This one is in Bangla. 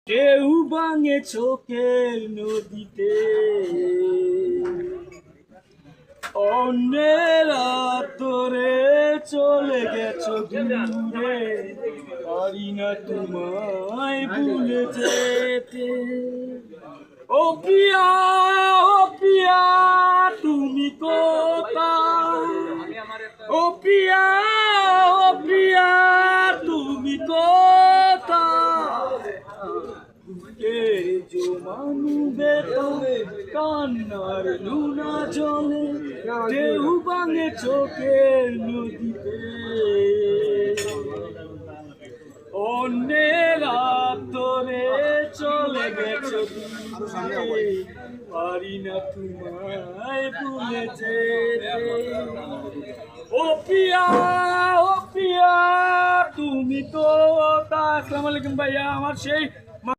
ঢেউ ভাঙে চোখের নদীতে, অন্যেরা তোরে চলে গেছো দূরে, পারি না তোমায় ভুলে যেতে। ও প্রিয়া, ও প্রিয়া, তুমি কোথায়? ও প্রিয়া, ও প্রিয়া, তুমি কোথায়? জমানু বেতনে কান্নার লুনা জলে, ঢেউ ভাঙে চোখের নদীতে, অন্যেরা তোরে চলে গেছো দূরে, পারি না তোমায় ভুলে যেতে। ও প্রিয়া, ও প্রিয়া, তুমি কোথায়? আসসালামু আলাইকুম ভাইয়া, আমার সেই